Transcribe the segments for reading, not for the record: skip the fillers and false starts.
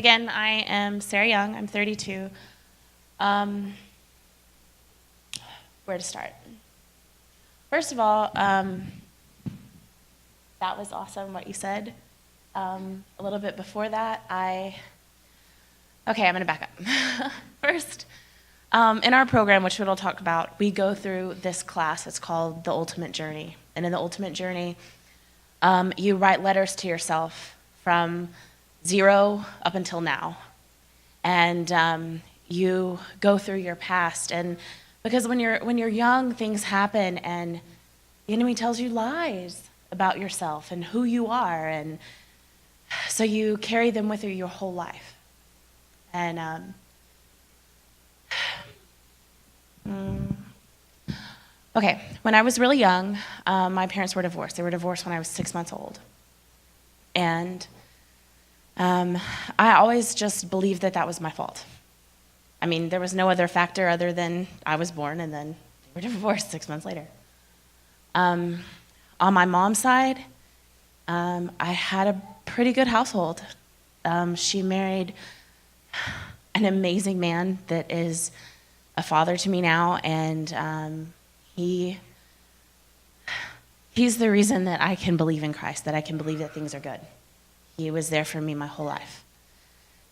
again, I am Sarah Young. I'm 32. Where to start? First of all, that was awesome what you said. A little bit before that, I'm going to back up. First, in our program, which we'll talk about, we go through this class. It's called The Ultimate Journey. And in The Ultimate Journey, you write letters to yourself from 0 up until now. And you go through your past. And because when you're young, things happen, and the enemy tells you lies about yourself and who you are. And so you carry them with you your whole life. And okay, when I was really young, my parents were divorced. They were divorced when I was 6 months old. And I always just believed that was my fault. I mean, there was no other factor other than I was born and then they were divorced 6 months later. On my mom's side, I had a pretty good household. She married an amazing man that is a father to me now, and he's the reason that I can believe in Christ, that I can believe that things are good. He was there for me my whole life.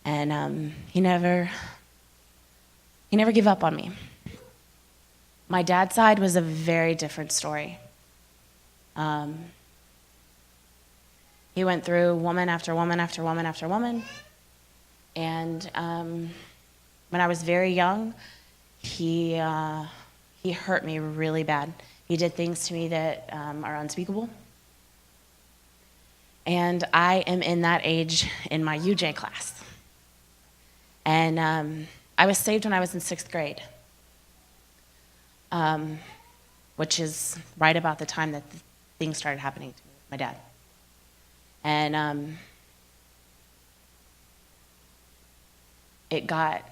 And he never gave up on me. My dad's side was a very different story. He went through woman after woman after woman after woman. And when I was very young, he hurt me really bad. He did things to me that are unspeakable. And I am in that age in my UJ class. And I was saved when I was in 6th grade, which is right about the time that things started happening to me with my dad. And it got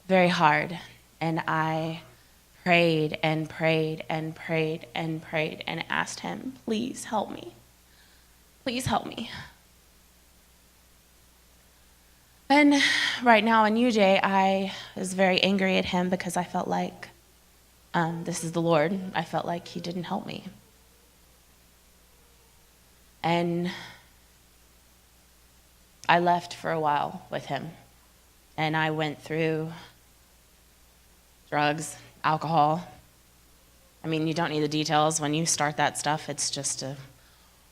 very hard, and I prayed and prayed and prayed and prayed and asked him, please help me. Please help me. And right now in UJ, I was very angry at him because I felt like, this is the Lord, I felt like he didn't help me. And I left for a while with him, and I went through drugs, alcohol. I mean, you don't need the details. When you start that stuff, it's just a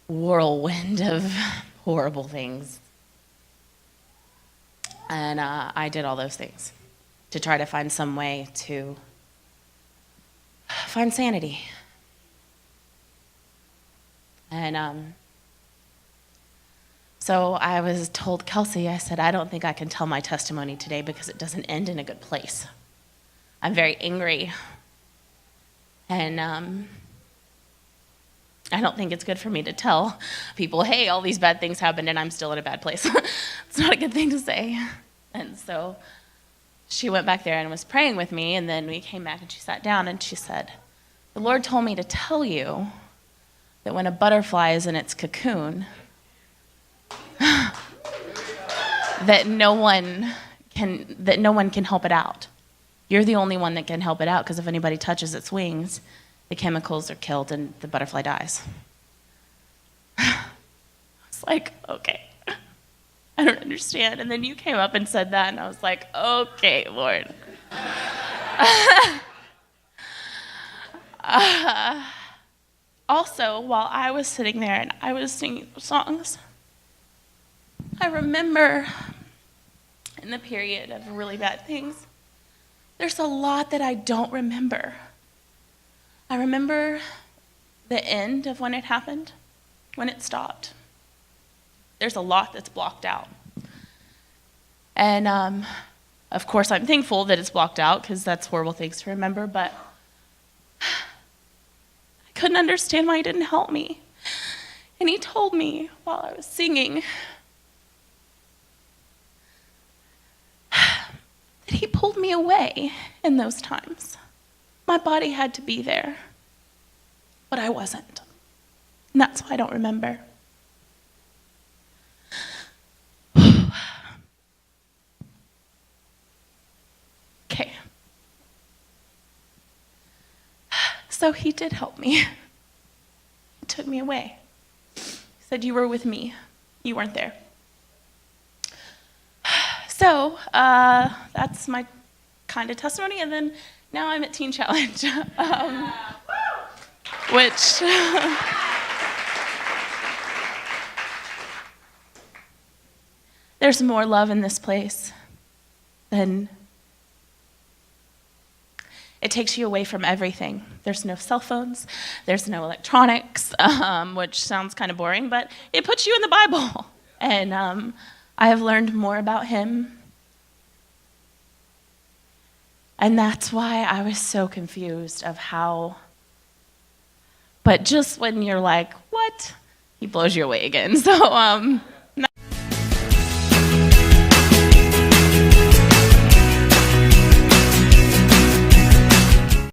whirlwind of horrible things. And I did all those things to try to find some way to find sanity. And so I was told, Kelsey, I said, I don't think I can tell my testimony today because it doesn't end in a good place. I'm very angry. And I don't think it's good for me to tell people, hey, all these bad things happened and I'm still in a bad place. It's not a good thing to say. And so she went back there and was praying with me, and then we came back and she sat down and she said, the Lord told me to tell you that when a butterfly is in its cocoon, that no one can help it out. You're the only one that can help it out, because if anybody touches its wings, the chemicals are killed and the butterfly dies. I was like, okay, I don't understand. And then you came up and said that, and I was like, okay, Lord. Also, while I was sitting there and I was singing songs, I remember in the period of really bad things, there's a lot that I don't remember. I remember the end of when it happened, when it stopped. There's a lot that's blocked out. And of course, I'm thankful that it's blocked out, because that's horrible things to remember, but I couldn't understand why he didn't help me. And he told me while I was singing that he pulled me away in those times. My body had to be there, but I wasn't. And that's why I don't remember. So he did help me. He took me away. He said, you were with me. You weren't there. So that's my kind of testimony. And then now I'm at Teen Challenge, which... There's more love in this place than... It takes you away from everything. There's no cell phones. There's no electronics, which sounds kind of boring, but it puts you in the Bible. And I have learned more about him. And that's why I was so confused of how... But just when you're like, what? He blows you away again. So